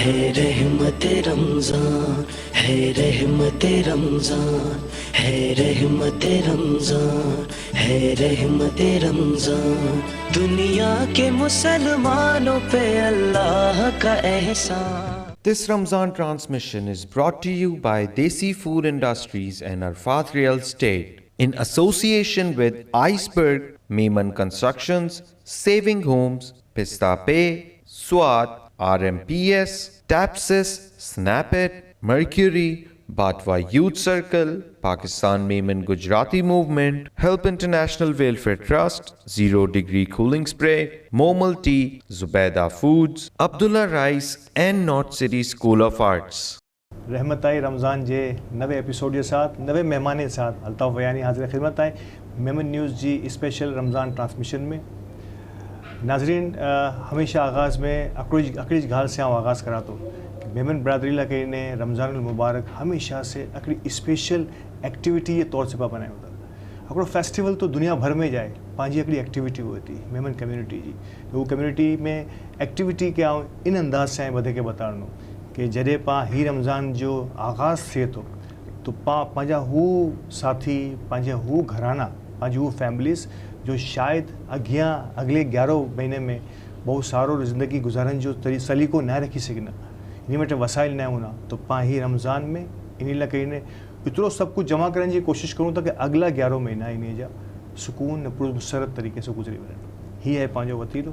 है रहमत रमजान, है रहमत रमजान, है रहमत रमजान, है रहमत रमजान। दुनिया के मुसलमानों पे अल्लाह का एहसान। This Ramzan transmission is brought to you by Desi Food Industries and Arfat Real Estate in association with Iceberg, Meiman Constructions, Saving Homes, Pista Pay, SWAT, RMPS, Tapsis, Snapit, Mercury, Batwa Youth Circle, Pakistan Meiman Gujarati Movement, Help International Welfare Trust, Zero Degree Cooling Spray, Momal Tea, Zubaida Foods, Abdullah Rice and North City School of Arts. रहमत आई रमज़ान जे नवे episode के साथ नवे मेहमान के साथ अल्ताफ़ वयानी हाज़िर खिदमत आए मेमन न्यूज़ जी स्पेशल रमज़ान ट्रांसमिशन में। नाजरीन, हमेशा आगाज़ में अकड़ीज घाल से आगाज़ करा तो मेमन बरदरी लगे ने रमज़ान मुबारक हमेशा से अकड़ी स्पेशल एक्टिविटी के तौर से पा बनाया होता। अकड़ो फेस्टिवल तो दुनिया भर में जाए पाँची अकड़ी एक्टिविटी होती मेमन कम्युनिटी जी, तो वो कम्युनिटी में एक्टिविटी के इन अंदाज से वधे के बतानो कि जॾहिं पा ही रमज़ान जो आगाज़ थिए तो पंहिंजा हू साथी, पंहिंजा हू घराना, पंहिंजी हू फैमिलीज़ जो शायद अगले 11 महीने में बहुत सारो ज़िंदगी गुजारन जो सलीक़ो न रखी सघना, इन वटि वसाइल न होना, तो ही रमज़ान में इन लाइ इन एतिरो सब कुछ जमा करने की कोशिश करूँ था कि अगला 11 महीना इन जा सुकून पुरमसरत तरीके से गुजरी वञनि। ही है पंहिंजो वतीलो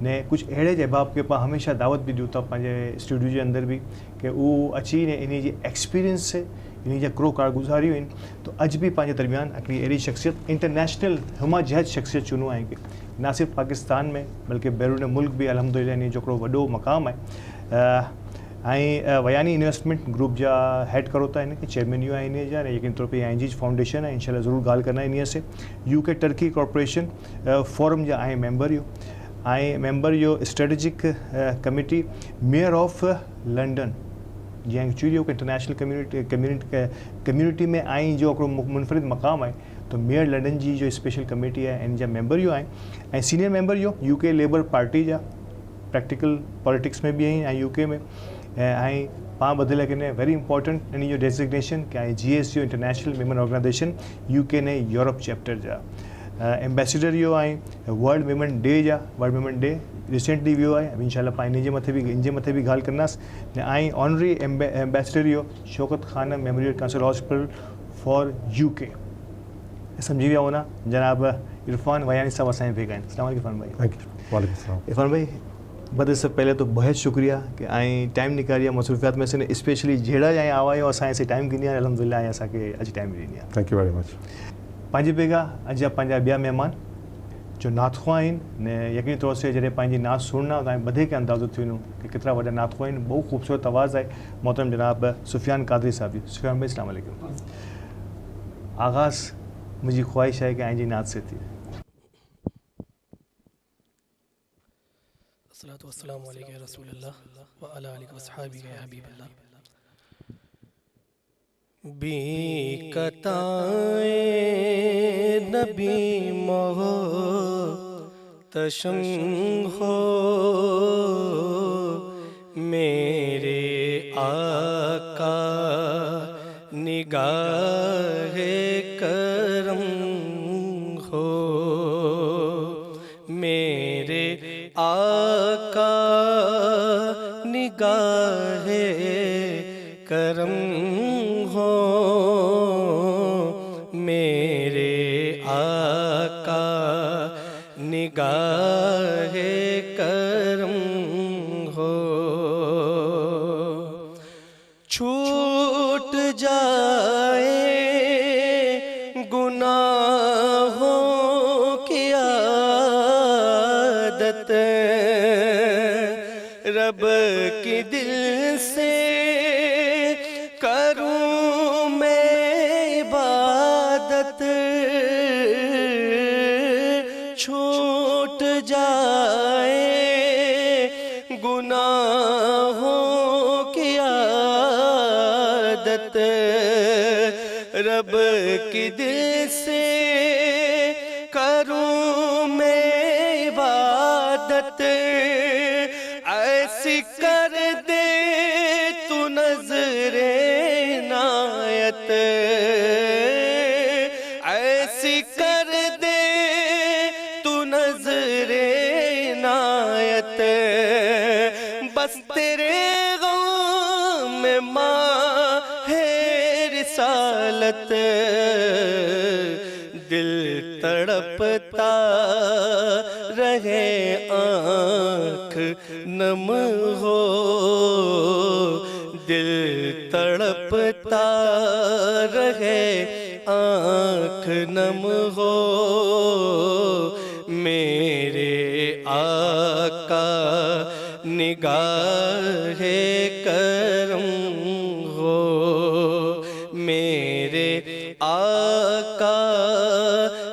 ने कुछ अड़े जवाब के पा हमेशा दावत भी दूँ था पंहिंजे स्टूडियो के अंदर भी कि वो अची ने इन जी एक्सपीरियंस से इन जा क्रो कारगुजारियूं आहिनि। तो अज भी पंहिंजे दरमियान हिकिड़ी अहिड़ी शख्सियत इंटरनेशनल हुमा जहद शख्सियत चुनो आहे कि ना सिर्फ पाकिस्तान में बल्कि बैरून मुल्क भी अल्हम्दुलिल्लाह इन जो हिकिड़ो वॾो मक़ाम है। वयानी इन्वेस्टमेंट ग्रुप जा हेड करो था इनके चेयरमैन यू आइन जा, यकीन तौर पे ING फाउंडेशन है, इंशाल्लाह ज़रूर गाल करना इन से। UK टर्की कॉर्पोरेशन फोरम जा मेंबर यो मेंबर यो strategic committee mayor of London जी एक्चुअली इंटरनेशनल कम्युनिटी में आई जो मुनफरिद मकाम है, तो मेयर लंडन जी जो स्पेशल कमेटी है इन जा मेंबर यो आए। सीनियर मेंबर यो UK लेबर पार्टी जा प्रैक्टिकल पॉलिटिक्स में भी आई UK में पा बदल के वेरी इंपॉर्टेंट इन जो डेजिग्नेशन कि GS जो इंटरनेशनल मेमन ऑर्गेनाइजेशन UK ने यूरोप चैप्टर जा एम्बेसडर यो वर्ल्ड वेमेन डे जा वर्ल्ड वेमेन डे रिसेंटली वियो है। अब इंशाल्लाह पा इन मथे भी गाल करनास ने ऑनरी एम्बेसडर यो Shaukat Khan memorial cancer hospital for UK समझी विया होना। जनाब इरफान वयानी साहब असां भेगा आहिनि। अस्सलाम वालेकुम इरफान भाई। Thank you. वालेकुम सलाम। इरफान भाई बद से पहले तो बहुत शुक्रिया कि टाइम निकालिया मसरूफियात में से स्पेशली जेड़ा आवा आहियो असां से टाइम गिनी अल्हम्दुलिल्लाह असांखे अॼु टाइम ॾिनी आहे। Thank you very much. पंहिंजे बेगा अॼु पंहिंजा ॿिया महिमान जो नाथुआ आहिनि ने यकीनी तौर से जॾहिं पंहिंजी नात सुनना तो बधे के अंदाज़ो थी वञो कि केतिरा वॾा नाथुआ आहिनि। बहुत खूबसूरत आवाज़ आहे मोहतरम जनाब सुफियान कादरी साहब जी। सुफियान भाई अस्सलाम वालेकुम। आगाज़ मुझी ख्वाहिश है कि आइन जी नात से थी। अस्सलातु वस्सलामु अलैका या रसूलल्लाह व अला आलिका व अस्हाबिका या हबीबल्लाह। बी कताए नबी मोहतशम हो मेरे आका निगाहे करम हो मेरे आका निगाहे करम हो मेरे आका निगाहे करम हो। छूट जाए गुनाहों की आदत रब की दिल से करूं मैं इबादत छूट जाए गुनाहों की आदत रब की दिल से करूं मैं इबादत ऐसी कर दे तेरे गम में माहे रिसालत दिल तड़पता रहे आँख नम हो, दिल तड़पता रहे आँख नम हो, मेरे आका निगाहे करम हो, मेरे आका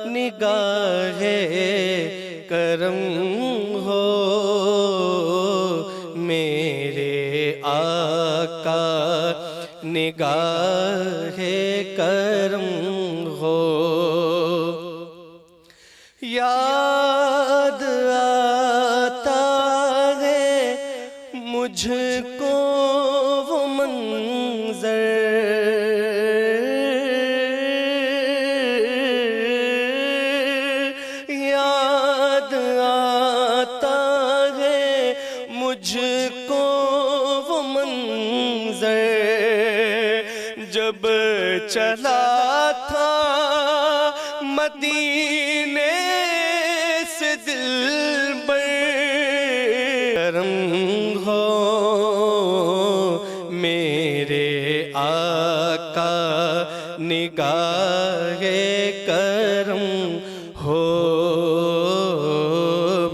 निगाहे करम हो, मेरे आका निगाहे करम हो। याद आता है मुझको वो मंजर, याद आता है मुझको वो मंजर, जब चला था मदीने से दिलबर करम हो, मेरे आका निगाहे करम हो,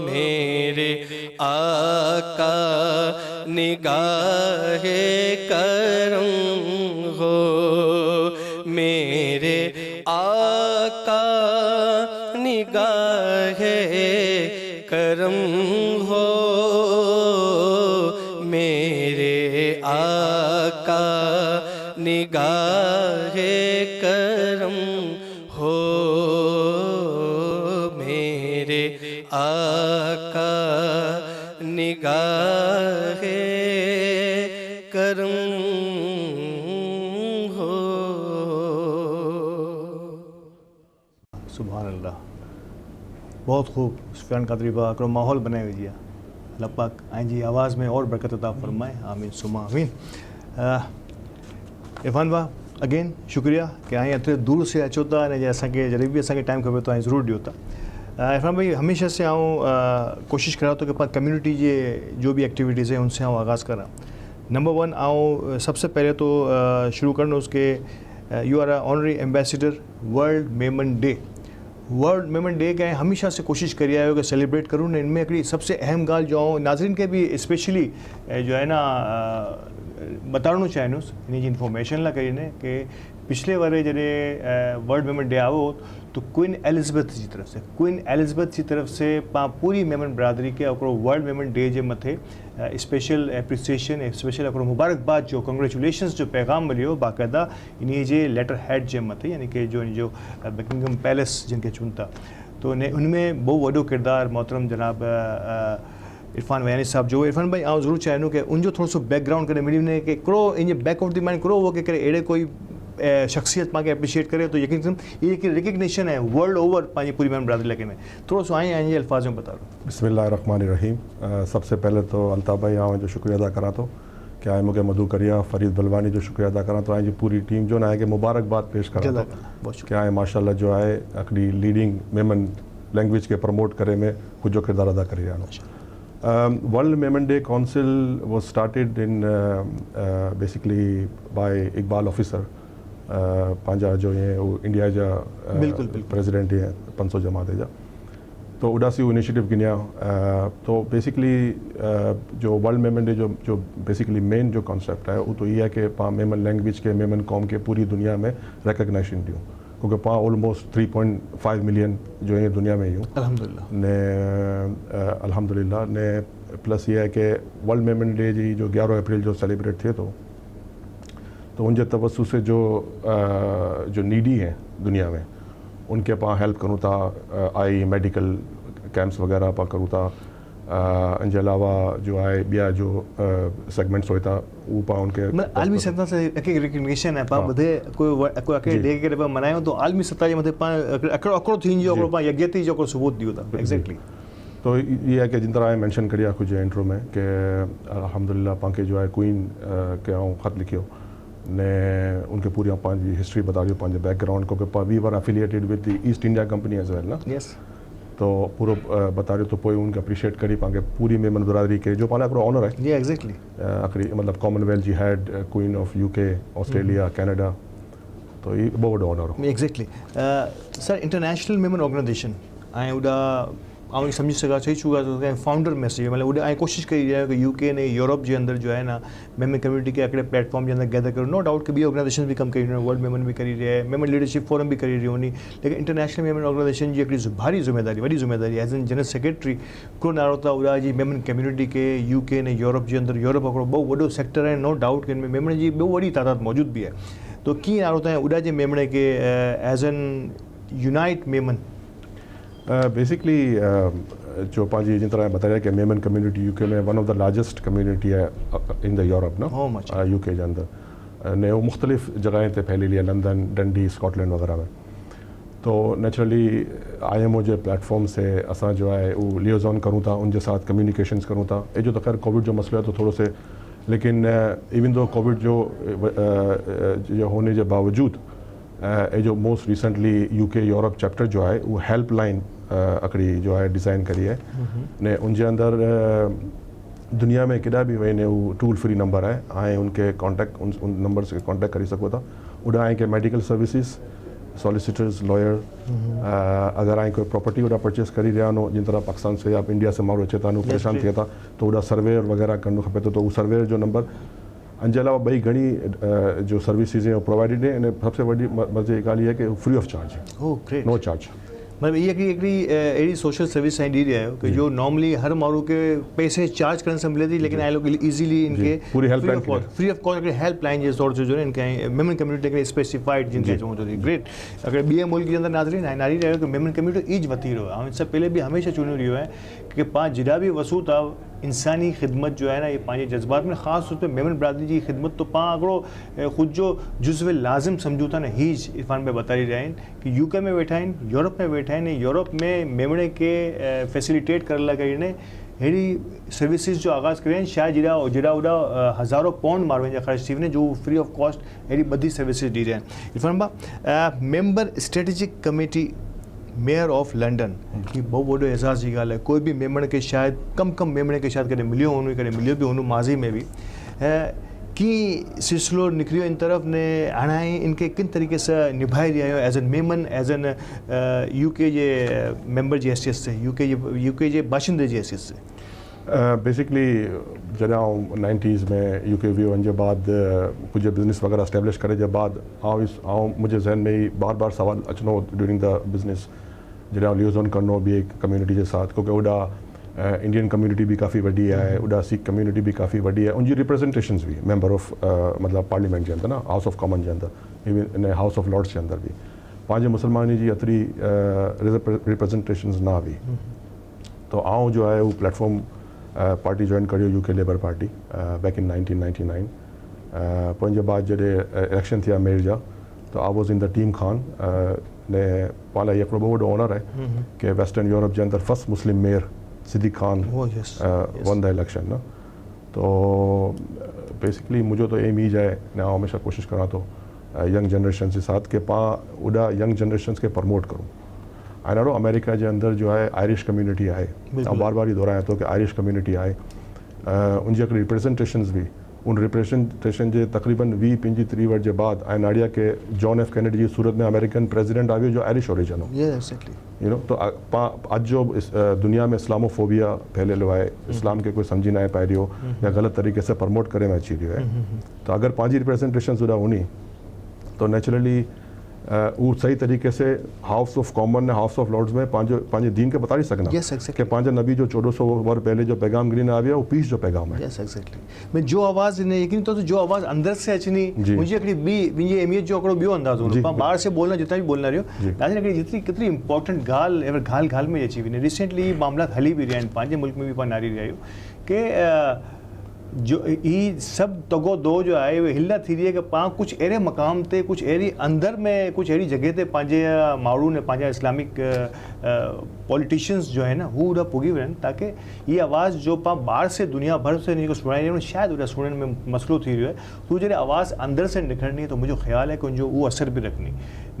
मेरे आका निगाहे करम हो, मेरे आका निगाहे करम हो, मेरे आका निगाहे करम हो, मेरे आका निगाहे करम हो। सुभान अल्लाह, बहुत खूब सुफियान कादरी बा हिकिड़ो माहौल बनाए विझी आहे। अल्लाह पाक जी आवाज़ में और बरकत अता फरमाए, आमीन सुमा आमीन। इरफान बा अगेन शुक्रिया कि एतिरे दूर से अचो था, ऐं असांखे जॾहिं बि असांखे टाइम खपे तो ज़रूरु ॾियो था। इरफान भाई हमेशा से कोशिश करा तो कि कम्युनिटी जे जो भी एक्टिविटीज़ है उनसे आगाज़ करा। नंबर 1 सबसे पहले तो शुरू करना उसके you are honorary ambassador world Memon day. World Memon day के हमेशा से कोशिश करी आयो कि सेलिब्रेट करूँ न, इनमें हिकिड़ी सबसे अहम ॻाल्हि जो नाज़रीन के भी स्पेशली जो है ना बताणो चाहींदुसि इन जी इंफॉर्मेशन लाइ करीने कि पिछले वारे जॾहिं वर्ल्ड मेमन डे आयो तो क्वीन एलिज़ाबेथ जी तरफ से पूरी मेमन बरादरी के वर्ल्ड मेमन डे जे मथे स्पेशल एप्रिसिएशन स्पेशल मुबारकबाद जो कंग्रेचुलेशंस जो पैगाम मिलियो बाकायदा इन जे लेटर हेड जे मथे, यानी कि जो बकिंगम पैलेस जिनके चुन था, तो उनमें बहुत वॾो किरदार मोहतरम जनाब इरफान वयानी साहब जो। इरफान भाई ज़रूर चाहिए कि उनजो थोड़ो सो बैकग्राउंड करे मिली वञे कि हिकिड़ो in back of the mind हिकिड़ो उहो कि अहिड़े कोई शख्सियत पाण खे एप्रिशिएट करे तो यकीन ये कि रिकग्निशन है वर्ल्ड ओवर पंहिंजी पूरी मेमन बरादरी लेकिन थोड़ा सो आए जे अल्फाज में बता दो। बिस्मिल्लाहिर्रहमानिर्रहीम। सबसे पहले तो अल्ताफ़ भाई जो शुक्रिया अदा करा तो कि आए मूंखे मधु करिया फ़रीद बलवानी जो शुक्रिया अदा करा तो जी पूरी टीम जो ना कि मुबारकबाद पेश करा तो कि आए माशाल्लाह जो है हिकिड़ी लीडिंग मेमन लैंग्वेज के प्रमोट करे में कुछ किरदार अदा करे रहा है। World Memon day council was started in basically bye Iqbal officer, पंहिंजा जो ये इंडिया जा प्रेसिडेंट हैं 500 जमात जा, तो उदासी इनिशिएटिव गिनिया। तो बेसिकली जो वर्ल्ड मेमन डे जो बेसिकली मेन जो कॉन्सेप्ट है वो तो ये है कि पा मेमन लैंग्वेज के मेमन कौम के पूरी दुनिया में रिकग्निशन ड्यूँ, क्योंकि पा ऑलमोस्ट 3.5 मिलियन जो है दुनिया में यूँ अल्हम्दुलिल्लाह ने। प्लस ये है कि वर्ल्ड मेमन डे जी जो 11 अप्रैल जो सेलिब्रेट थे तो उनके तवस्सु से जो नीडी हैं दुनिया में उनके पास हेल्प करूँ था, आई मेडिकल कैंप्स वगैरह पा करूँ था। इनके अलावा जो है बिया जो सेगमेंट्स होता वो पा उनके आलमी सतह से एक रिकग्निशन है पा बधे कोई अके डे के पा मनायो तो आलमी सतह जे मथे पा अकड़ो थीन जो पा यज्ञती जो को सबूत दियो था। एग्जैक्टली तो ये है कि जिन तरह मेंशन करिया कुछ इंट्रो में कि अल्हम्दुलिल्लाह पाके जो है क्वीन के आऊँ ख़त लिखियो ने उनके पूरी पंहिंजी हिस्ट्री बता रही पंहिंजे बैकग्राउंड को we were affiliated with the East India Company as well ना यस तो पूरो बता रही तो पोइ उनके अप्रिशिएट करी पाके पूरी मेमन बिरादरी के जो पाला हिकिड़ो ऑनर है ये एग्जैक्टली आख़िरी मतलब कॉमनवेल्थ जी head queen of UK Australia Canada तो ये बहुत वॾो ऑनर हो exactly sir international Memon organisation ऐं उॾा आउं सम्झी सघां चई चुका तो फाउंडर मैसेज मतलब उॾे ऐं कोशिशि कई रहिया कि यूके ने यूरोप जे अंदर जो है ना मेमन कम्युनिटी के हिकिड़े प्लेटफॉर्म जे अंदर गैदर करो नो डाउट कि ॿी ऑर्गेनाइजेशन भी कम करी रहियूं वर्ल्ड मेमन भी करी रहिया आहे मेमन लीडरशिप फोरम भी करी रहियूं लेकिन इंटरनेशनल मेमन ऑर्गेनाइजेशन जी हिकिड़ी भारी ज़िम्मेदारी वॾी ज़िम्मेदारी एज एन जनरल सेक्रेटरी हिकिड़ो नारो त उॾा जी मेमन कम्युनिटी के यूके ने यूरोप जे अंदर यूरोप हिकिड़ो बहुत वॾो सेक्टर आहे नो डाउट कि मेमन जी ॿियो वॾी तादाद मौजूद भी आहे तो कीअं नारो तव्हां उॾा जे मेमणे के as an unite Memon basically जो पंहिंजी जिन तरह बताया कि मेमन कम्युनिटी यूके में one of the largest community है इन द यूरोप ना यूके के अंदर ने वो मुख्तलिफ जगह पे फैली है लंदन डंडी स्कॉटलैंड वगैरह में तो नेचुरली IMO जे प्लेटफॉर्म से असां जो है वो लियोजॉन करूँ था उनके साथ कम्युनिकेशंस करूँ था ये जो तो खैर कोविड जो मसलो है तो थोड़ो से लेकिन इवन दो कोविड जो होने के बावजूद ये जो most recently UK Europe chapter जो है वो हेल्पलाइन अकड़ी जो है डिज़ाइन करी है ने उनके अंदर दुनिया में केॾा भी वही ने वो टूल फ्री नंबर है आए उनके कॉन्टेक्ट उन नंबर से कॉन्टेक्ट करी सको था उड़ा आए के मेडिकल सर्विसेज सॉलिसिटर्स लॉयर अगर आए कोई प्रॉपर्टी उड़ा परचेस करी रहा नो जिन तरह पाकिस्तान से या इंडिया से माण्हू अचे था परेशान थिए था तो उड़ा सर्वेयर वगैरह करणो खपे तो वो सर्वेयर जो नंबर उनके अलावा बई घनी जो सर्विसेज हैं वो प्रोवाइडेड है सबसे बड़ी मजे की ॻाल्हि है कि फ्री ऑफ चार्ज है नो चार्ज मतलब ये हिकिड़ी सोशल सर्विस ऐं ॾेई रहिया आहियो कि जो नॉर्मली हर माण्हू के पैसे चार्ज करण से मिले थी लेकिन आए लोग इजीली इनके पूरी हेल्पलाइन फ्री ऑफ कॉस्ट हिकिड़ी हेल्पलाइन जे तौर ते जो इनके मेमन कम्युनिटी के स्पेसिफाइड जिनके चऊं तो ग्रेट अगर ॿिए मुल्क जे अंदर नाज़रीन ऐं नारी रहियो कि मेमन कम्युनिटी ईज वधी रहियो आहे ऐं इससे पहले भी हमेशा चुनियो रहियो है कि पाण जिड़ा भी वसूं था इंसानी खिदमत जो है ना ये पाँच जज्बात में ख़ास तौर पर मेमन बरादरी की खिदमत तो पाँ हिकिड़ो ख़ुद जो जुज़्व लाज़िम समझूं था न हीज इरफान में बताई रहिया आहिनि कि यूके में वेठा आहिनि यूरोप में वेठा आहिनि यूरोप में मेमणे के फैसिलिटेट करण लाइ कई अहिड़ी सर्विसिस जो आगाज़ करें शायद जड़ा उड़ा हज़ारों पाउंड माण्हुनि जा ख़र्च थी वञे जो फ्री ऑफ कॉस्ट अहिड़ी बधी सर्विसिस ॾेई रहिया आहिनि इरफान भाउ member strategic committee mayor of London की बहुत वॾो एज़ाज़ जी ॻाल्हि है कोई भी मेमण के शायद कम मेमणे के शायद कॾहिं मिलियो हुन कॾहिं मिलियो बि हुन माज़ी में भी की सिलसिलो निकिरियो इन तरफ ने हाणे इनके किन तरीक़े से निभाए रहिया आहियो as an Memon as an UK जे मेंबर जी हैसियत से यूके जे बाशिंदे जी हैसियत से बेसिकली जॾहिं 90s में यूके वियो वञे बाद कुछ बिज़नेस वगैरह एस्टेब्लिश करे जे बाद मुझे जहन में ही बार बार सवाल अचनो ड्यूरिंग द बिज़नेस जॾहिं लियोज़ॉन करनो भी एक कम्युनिटी के साथ क्योंकि उड़ा इंडियन कम्युनिटी भी काफ़ी वॾी है उड़ा सिख कम्युनिटी भी काफ़ी वॾी है उनकी रिप्रेजेंटेशंस भी मेंबर ऑफ मतलब पार्लियामेंट के अंदर ना हाउस ऑफ कॉमन के अंदर इवन हाउस ऑफ लॉर्ड्स के अंदर भी पंहिंजे मुसलमानी जी एतरी रिप्रेजेंटेशंस ना हुई तो आऊं जो है वो प्लेटफॉर्म पार्टी जॉइन करियो UK labour party back in 1999 पंहिंजे बाद जॾहिं इलेक्शन थिया मेयर जा तो I was in the team Khan ने पाण लाइ हिकिड़ो बहुत वॾो ऑनर है कि वेस्टर्न यूरोप के अंदर first Muslim mayor Sadiq Khan won the election ना तो बेसिकली मुझे तो एम ही है मैं हमेशा कोशिश करा तो यंग जनरेशन के साथ कि पाँ उड़ा यंग जनरेशन के प्रमोट करूँ आई नो अमेरिका के अंदर जो है आयरिश कम्युनिटी है बार बार ये दोहराया तो कि आयरिश कम्युनिटी है उनकी रिप्रेजेंटेशंस भी उन रिप्रेजेंटेशन के तकरीबन 20-25 वर्ष के बाद नाड़िया के जॉन एफ कैनेडी की सूरत में अमेरिकन प्रेसिडेंट आयो जो आयरिश ओरिजिन हो यू नो तो अज जो दुनिया में इस्लामोफोबिया फैलियल है इस्लाम के कोई समझी ना पाए रहियो या गलत तरीके से प्रमोट करे में अची रहियो है तो अगर पंहिंजी रिप्रेजेंटेशन उड़ा हुनी तो नेचुरली वो सही तरीके से हाउस ऑफ कॉमन ने हाउस ऑफ लॉर्ड्स में पांजे दीन के बता सकना कि पांजे नबी जो 1400 वर्ष पहले जो पैगाम गिरी ना आया वो पीस जो पैगाम है मैं जो आवाज़ ने यकीन तो जो आवाज़ अंदर से अचनी मुझे हिकिड़ी मुझे अहमियत जो हिकिड़ो ॿियो अंदाज़ो हो बाहर से बोलना जितना भी बोलना रहियो लेकिन जितनी केतिरी इंपॉर्टेंट ॻाल्हि घाल में अची वञे रिसेंटली मामला हली भी रहिया आहिनि पंहिंजे मुल्क में भी पाण नारी रहिया आहियूं कि जो ई सब तगो दो जो आहे उहे हिला थी रही है कि पाण कुछ अहिड़े मक़ाम ते कुछ अहिड़ी अंदर में कुछ अहिड़ी जॻह ते पंहिंजे माण्हू ने पंहिंजा इस्लामिक पॉलिटिशियंस जो है ना हू उड़ा पुगी वञनि ताकि ये आवाज़ जो पाण ॿाहिरि से दुनिया भर से इनको सुनाई ॾियणो शायदि उड़ा सुनण में मसलो थी रहियो आहे तो जॾहिं आवाज़ अंदर से निकिरणी तो मुंहिंजो ख़्यालु आहे कि उनजो उहो असर बि रखनी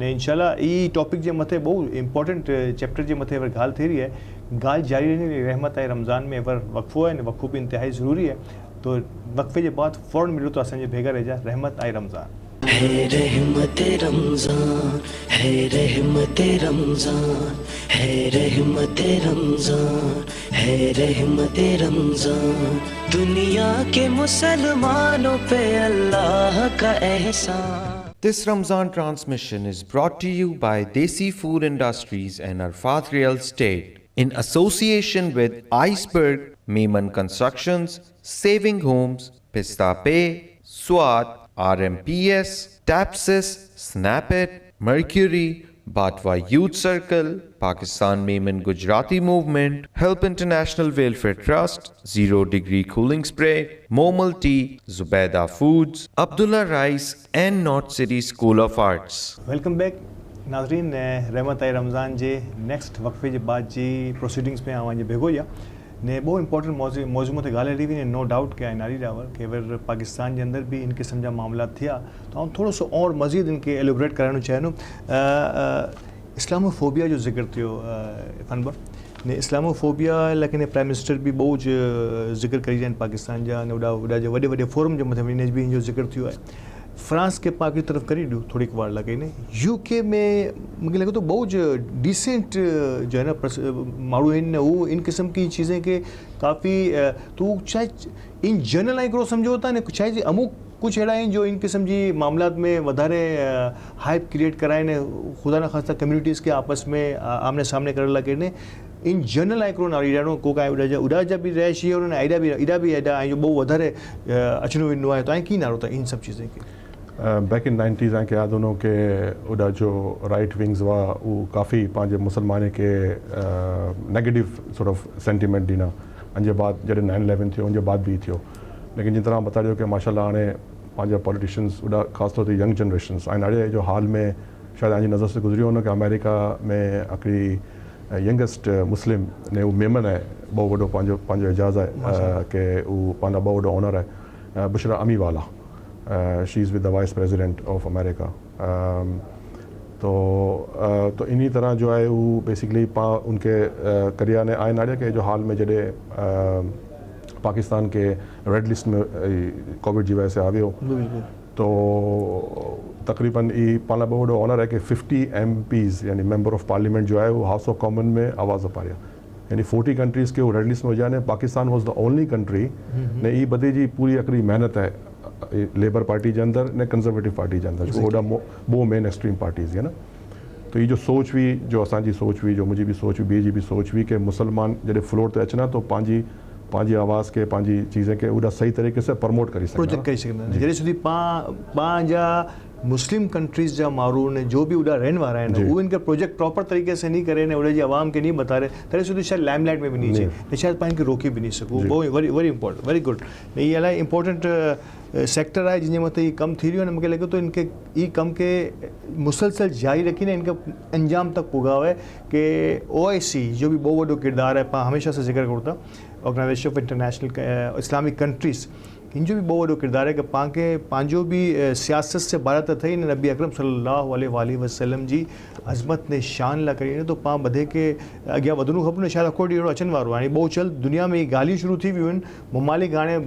ने इंशाल्लाह ई टॉपिक जे मथे बहु इम्पोर्टेंट चैप्टर जे मथे अगरि ॻाल्हि थी रही आहे ॻाल्हि जारी रहनी रहमत आहे रमज़ान में अगरि वक़फ़ो आहे वक़फ़ो भी इंतहाई ज़रूरी है तो वक़फ़े के बाद फ़ौरन मिलो तो असांजे भेगा रहिजा रहमत आई रमज़ान है रहमत रमज़ान है रहमत रमज़ान है रहमत रमज़ान है रहमत रमज़ान दुनिया के मुसलमानों पे अल्लाह का एहसान. This Ramzan transmission is brought to you by Desi Food Industries and Arfat Real Estate in association with Iceberg, Maiman Constructions, Saving Homes, Pista Pay, SWAT, RMPS, Tapsis, Snapit, Mercury, Batwa Youth Circle, Pakistan Maiman Gujarati Movement, Help International Welfare Trust, Zero Degree Cooling Spray, Momal Tea, Zubaida Foods, Abdullah Rice and North City School of Arts. Welcome back नाज़रीन रहमत आई रमज़ान जे next वक़फ़े जे बाद जी proceedings में आवां जे भेगो या ने बहुत important मौजूद ते ॻाल्हि रही हुई नो डाउट कि नारी डावर कि अगरि पाकिस्तान के अंदर भी इन क़िस्म जा मामला थिया तो हम थोड़ो सो और मज़ीद इनके एलिब्रेट कराइणो चाहियूं. इस्लामोफोबिया जो ज़िक्र थियो फनबर ने इस्लामोफोबिया लेकिन प्राइम मिनिस्टर भी बहुत ज़िक्र करी आहिनि पाकिस्तान जा ने उड़ा जो वॾे वॾे फोरम जे मथे वञी भी इन जो ज़िक्र थियो आहे. फ्रांस के पाक की तरफ करी ॾियो थोड़ी वार लगे ने यूके में मुझे लगे तो बहुत डिसेंट जो है ना माण्हू आहिनि वो इन किस्म की चीज़ें के काफ़ी तो चाहे इन जनरल आई करो समझो था ने चाहे अमुक कुछ अहिड़ा आहिनि जो इन किस्म जी मामलात में वधारे हाइप क्रिएट कराइनि खुदा न ख़ास्ता कम्युनिटीज़ के आपस में आमने सामने करण लगे ने इन जनरल आई करो ना को का उड़ा जा भी रहिशी और एडा भी एडा जो बहुत वधारे अचनो वञिणो आहे तो की नारो था इन सब चीज़ें के बैक इन 90s के याद उन्हों के उड़ा जो राइट विंग्स हुआ वो काफ़ी पांजे मुसलमान के नेगेटिव सॉर्ट ऑफ सेंटिमेंट ॾिना उनजे बाद जॾहिं 9/11 थियो उनजे बाद भी थियो लेकिन जिन तरह बता ॾियो कि माशाल्लाह हाणे पंहिंजा पॉलिटिशियंस उड़ा ख़ासि तौर ते यंग जनरेशन्स ऐं अड़े जो हाल में शायद तव्हांजी नज़र से गुज़रियो हुन कि अमेरिका में हिकिड़ी यंगेस्ट मुस्लिम ने वो मेमन है बहुत वॾो पंहिंजो एजाज़ है कि वो पंहिंजा बहुत वॾो ऑनर है बुशरा अमी वाला she is with the vice president of America. तो इन्हीं तरह जो है वो बेसिकली उनके करिया ने आए नाड़े के जो हाल में जॾहिं पाकिस्तान के रेड लिस्ट में कोविड जी वजह से आवियो तो तकरीबन ये पाला बहुत वॾो ऑनर है कि 50 MPs यानी मेंबर ऑफ पार्लियामेंट जो है वो हाउस ऑफ कॉमन में आवाज़ अपारिया यानी 40 कंट्रीज़ के वो रेड लिस्ट में हुआ ने Pakistan was the only country ने ये बदे जी पूरी हिकिड़ी महिनत है लेबर पार्टी के अंदर ने कंजर्वेटिव पार्टी के अंदर जो वो मेन एक्सट्रीम पार्टीज़ है ना. तो ये जो सोच हुई जो असांजी सोच हुई जो मुझी भी सोच हुई ॿिए जी भी सोच हुई कि मुसलमान जॾहिं फ्लोर ते अचना तो पंहिंजी आवाज़ के पंहिंजी चीज़ें के उड़ा सही तरीके से प्रमोट करी प्रोजेक्ट करी सघंदा जॾहिं સુધી पंहिंजा मुस्लिम कंट्रीज़ जा माण्हू ने जो भी उड़ा रहने वाला है वो इनका प्रोजेक्ट प्रॉपर तरीके से नहीं करे ने उड़े जी आवाम के नहीं बता रहे तरी સુધી शायद लाइमलाइट में भी नहीं चाहिए शायद पान के रोके भी नहीं सकूँ वो वेरी इंपॉर्टेंट वेरी गुड ये इलाही इंपॉर्टेंट सेक्टर है जिन मत कम थी रही मूंखे लगे तो इनके ये कम के मुसलसल जारी रखी ने इनका अंजाम तक पुगाव है कि OIC जो भी बहुत वॾो किरदार है हमेशा से जिक्र करता organisation of international Islamic countries इन जो भी बहुत वॾो किरदार है कि पंहिंजो भी सियासत से भारत अथई ने नबी अकरम सल्लल्लाहु अलैहि वसल्लम जी अज़मत ने शान ला करी तो पाण बधे के अॻियां वधणो खपे शायद अकोड अहिड़ो अचनि वारो हाणे बहुत जल्द दुनिया में ॻाल्हियूं शुरू थी वियूं आहिनि मुमालिक हाणे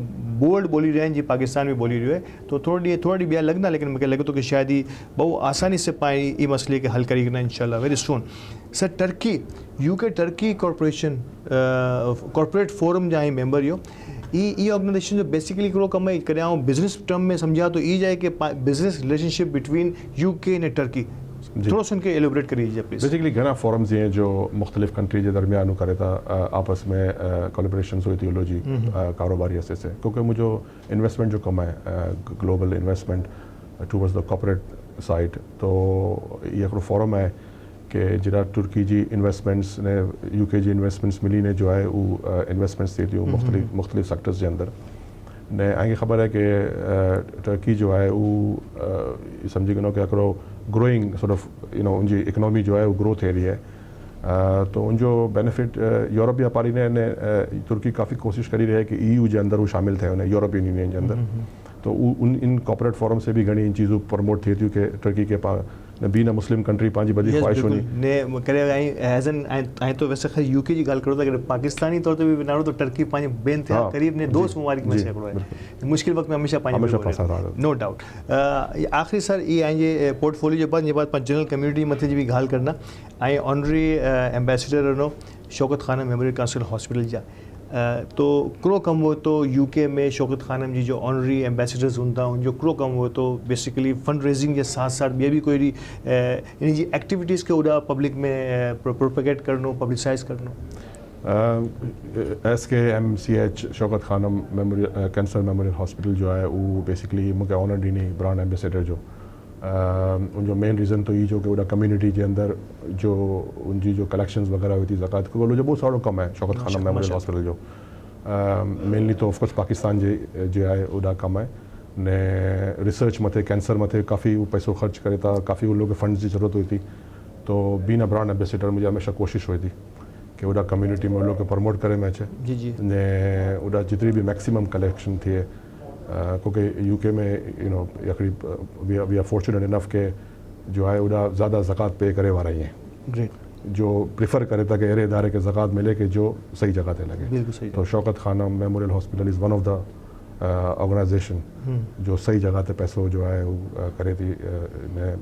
बोल्ड बोली रहिया आहिनि जी पाकिस्तान में बोली रहियो आहे तो थोड़ा ॾींहं ॿिया लॻंदा लेकिन मूंखे लॻे थो कि शायद ही बहुत आसानी से पाण ई मसइले खे हल करी इंशाल्लाह very soon. Sir Turkey UK Turkey corporation corporate forum जा मेंबर इहो ई ऑर्गेनाइजेशन जो बेसिकली हिकिड़ो कमु आहे कॾहिं बिज़नेस टर्म में सम्झा तो ई जाए कि बिज़नेस रिलेशनशिप बिटवीन UK ने टर्की थोड़ा सा उनके एलिब्रेट करी दीजिए प्लीज. बेसिकली घना फोरम्स हैं जो मुख्तलिफ कंट्री के दरमियान करे था आपस में कोलैबोरेशन हुई थी जी कारोबारी हस्ते से क्योंकि मुझे इन्वेस्टमेंट जो कम है global investment towards the corporate side तो ये हिकिड़ो फोरम है कि जरा तुर्की जी इन्वेस्टमेंट्स ने UK जी इन्वेस्टमेंट्स मिली ने जो है वो इन्वेस्टमेंट्स थी मुख्तलिफ सेक्टर्स के अंदर ने आगे ख़बर है कि टर्की जो है वो समझी गिनो कि हिकिड़ो ग्रोइंग सॉर्ट ऑफ उनजी इकनॉमी जो है वो ग्रो थी रही है तो उनजो बेनिफिट यूरोप व्यापारी ने तुर्की काफ़ी कोशिश करी रही है कि EU जे अंदर वो शामिल थे उन यूरोपियन यूनियन के अंदर तो उन इन कॉर्पोरेट फोरम से भी घणी इन चीज़ूं प्रमोट थी कि टर्की के बीन अ मुस्लिम कंट्री पंहिंजी वॾी ख्वाहिश हुई ने करे एज एन तो वैसे खैर यूके जी ॻाल्हि करो था कि पाकिस्तानी तौर ते भी नालो तो टर्की पंहिंजे ॿियनि थिया क़रीब ने दोस्त मुबारक में से हिकिड़ो आहे मुश्किल वक़्त में हमेशह पंहिंजे नो डाउट आख़िरी सर ये आइए पोर्टफोलियो जे बाद जनरल कम्युनिटी मथे जी भी ॻाल्हि करना ऐं ऑनरी एम्बेसडर नो Shaukat Khanum memorial cancer hospital जा तो क्रो कम हो तो यूके में शौकत खानम जी जो ऑनरी एम्बेसडर्स हूंदा उनजो क्रो कम हो तो बेसिकली फंड रेजिंग के साथ साथ ॿिए भी कोई इन जी एक्टिविटीज़ के उड़ा पब्लिक में प्रोपेगेट करनो पब्लिसाइज करनो SKMCH Shaukat Khanum memorial cancer memorial hospital जो है वो बेसिकली मूंखे ऑनर ॾिनी ब्रांड एम्बेसडर जो उनजो मेन रीज़न तो ये जो कि उड़ा कम्युनिटी के अंदर जो उनकी जो कलेक्शंस वगैरह हुई थी ज़कात को जो बहुत सारो कम है शौकत खानम मेमोरियल हॉस्पिटल जो मेनली तो ऑफकोर्स पाकिस्तान जो है उड़ा कम है ने रिसर्च मथे कैंसर मथे काफ़ी वो पैसो खर्च करे था काफ़ी उन लोग के फंड्स की ज़रूरत हुई थी तो बीन अ ब्रांड एम्बेसडर मुझे हमेशा कोशिश हुई थी कि उड़ा कम्युनिटी में उन लोग के प्रमोट करे में अचे ने उड़ा जितनी भी मैक्सिमम कलेक्शन थी क्योंकि यूके में वी आर फॉर्चुनेट इनफ के जो है उड़ा ज़्यादा ज़कात पे करे वारा ही हैं जो प्रिफर करे था कि अरे इदारे के ज़कात मिले कि जो सही जगह पे लगे तो Shaukat Khanum memorial hospital is one of the organisation जो सही जगह पे पैसों जो है वो करे थी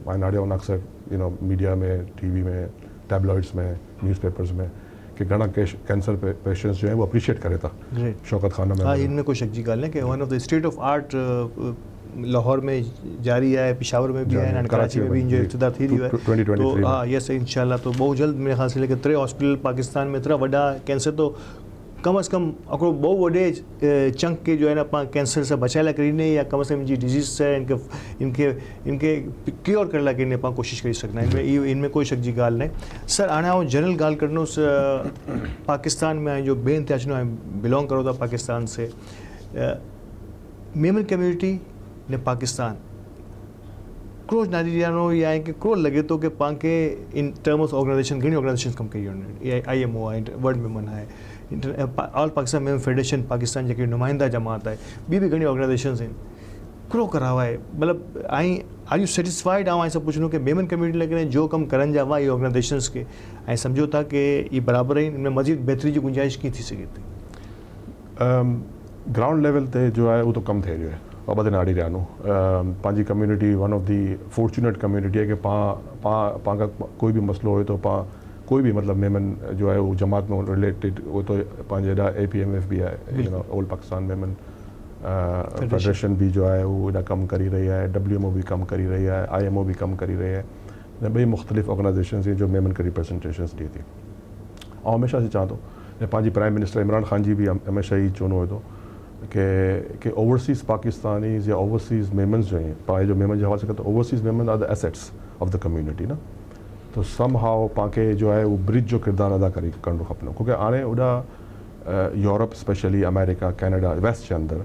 माइनाड़ियों अक्सर मीडिया में TV में टैबलॉइड्स में न्यूज़पेपर्स में कि घना कैंसर पेशेंट्स जो है वो अप्रिशिएट करे था शौकत खानम में इनमें कोई शक जी ॻाल्हि न कि one of the state of art Lahore में जारी है पेशावर में भी है कराची में भी इनजो इब्तिदा थी रही है तो हाँ यस इंशाल्लाह तो बहुत जल्द मेरे ख्याल से लेकर 3 हॉस्पिटल पाकिस्तान में इतना वड़ा कैंसर तो कम अज़ कम हिकिड़ो बहुत वॾे चंक के जो है ना पाण कैंसर से बचाए लाइ करीने या कम अज़ कम इनकी डिजीज़ से इनके क्योर करण लाइ करीने पाण कोशिश करी सघंदा आहियूं इनमें कोई शक जी ॻाल्हि न सर हाणे आउं जनरल ॻाल्हि करनोसि पाकिस्तान में जो ॿियनि ते अचणो आहे बिलोंग करो था पाकिस्तान से मेमन कम्युनिटी ने पाकिस्तान क्रोज नादीरियानो या कि क्रो लगे तो कि पाण के इन टर्म ऑफ ऑर्गेनाइजेशन घणी ऑर्गेनाइजेशन कम कई आहिनि IMO आहे वर्ल्ड मेमन आहे ऑल पाकिस्तान मेमन फेडरेशन पाकिस्तान जेकी नुमाइंदा जमात है ॿी भी घणी ऑर्गेनाइजेशंस आहिनि क्रो करावा है मतलब आई आर यू सेटिस्फाइड ऐं सब पुछनो कि मेमन कम्युनिटी लेकिन जो कम करन जा ये ऑर्गेनाइजेशंस के ऐं समझो था कि ये बराबर आहिनि इनमें मज़ीद बेहतरी की गुंजाइश की थी सके थी ग्राउंड लेवल ते जो है वो तो कम थे रहियो है बाबा आड़ी रहा पंहिंजी community one of the fortunate community है कि पाँ का कोई भी मसलो हो तो पाँ कोई भी मतलब मेमन जो है वो जमात में रिलेटेड वो तो पंहिंजे APMF भी है ऑल पाकिस्तान मेमन फेडरेशन भी जो है वो कम करी रही है WMO भी कम करी रही है IMO भी कम करी रही है बई मुख्तलिफ ऑर्गेनाइजेशन जो मेमन के रिप्रेजेंटेशन दी थी और हमेशा से चाहता हूँ पंहिंजी प्राइम मिनिस्टर इमरान खान जी भी हमेशा ही चवंदो हुओ कि ओवरसीज़ पाकिस्तानीज़ या ओवरसीज़ मेमन्स जो हैं पाए जो मेमन जे हवाले से कहते overseas Memon are the assets of the community ना तो सम हाउ पाके जो है वो ब्रिज जो किरदार अदा करणो खपनो क्योंकि हाणे उड़ा Europe specially America Canada west के अंदर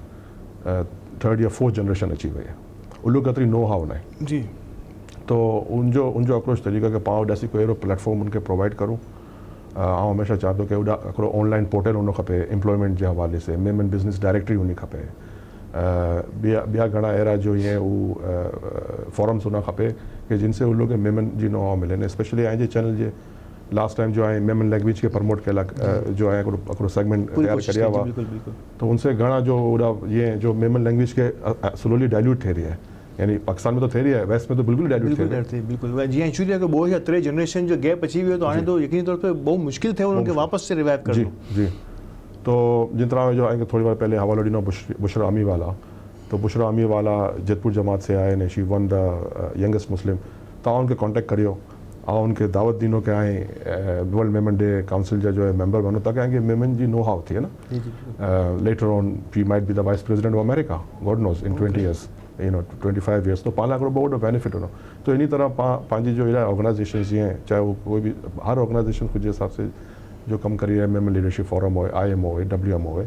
3rd या 4th जनरेशन अची वही है उन लोग एतरी नो हाउ ना जी तो उनजो अप्रोच तरीक़ा के पाण वटि कोई अहिड़ो प्लेटफॉर्म उनके प्रोवाइड करूँ आउं हमेशा चाहतो कि उड़ा हिकिड़ो ऑनलाइन पोर्टल हुअणु खपे एम्प्लॉयमेंट जे हवाले से मेमन बिज़नेस डायरेक्टरी हुअणी खपे ॿिया घणा अहिड़ा जो ईअं हू फॉरम्स हुअणा खपे कि जिनसे उन लोग मेमन जी नो हाउ मिले स्पेशली ऐं जे चैनल जे लास्ट टाइम जो है मेमन लैंग्वेज के प्रमोट कला जो है हिकिड़ो सेगमेंट तैयार करिया हुआ तो उनसे घणा जो उड़ा ये जो मेमन लैंग्वेज के स्लोली डाइल्यूट थी रही है यानी पाकिस्तान में तो थे रही है वेस्ट में तो बिल्कुल डाइल्यूट थी बिल्कुल जी एक्चुअली अगर 2 या 3 जनरेशन जो गैप अची वियो तो हाणे तो यकीनी तौर पे बहुत मुश्किल थे उनके वापस से रिवाइव करना जी तो जिन तरह जो आएंगे थोड़ी बार पहले हवाला ॾिनो बुशरा अमी वाला तो बुशरा अमी वाला जयपुर जमात से आए ने शी वन द यंगेस्ट मुस्लिम तव्हां उनके कॉन्टेक्ट करियो और उनके दावत दिनों के आए वर्ल्ड मेमन डे काउंसिल जो है मेंबर बनो ताकि आगे मेमन जी नो हाउ थी है ना later on she might be the vice president of America God knows in 20 years 25 years तो पाला को बहुत बेनिफिट होना तो इन्हीं तरह पांजी जो इला ऑर्गेनाइजेशन हैं चाहे वो कोई भी हर ऑर्गेनाइजेशन कुछ हिसाब से जो कम करी है मेमन लीडरशिप फोरम हो IMO हो WMO हो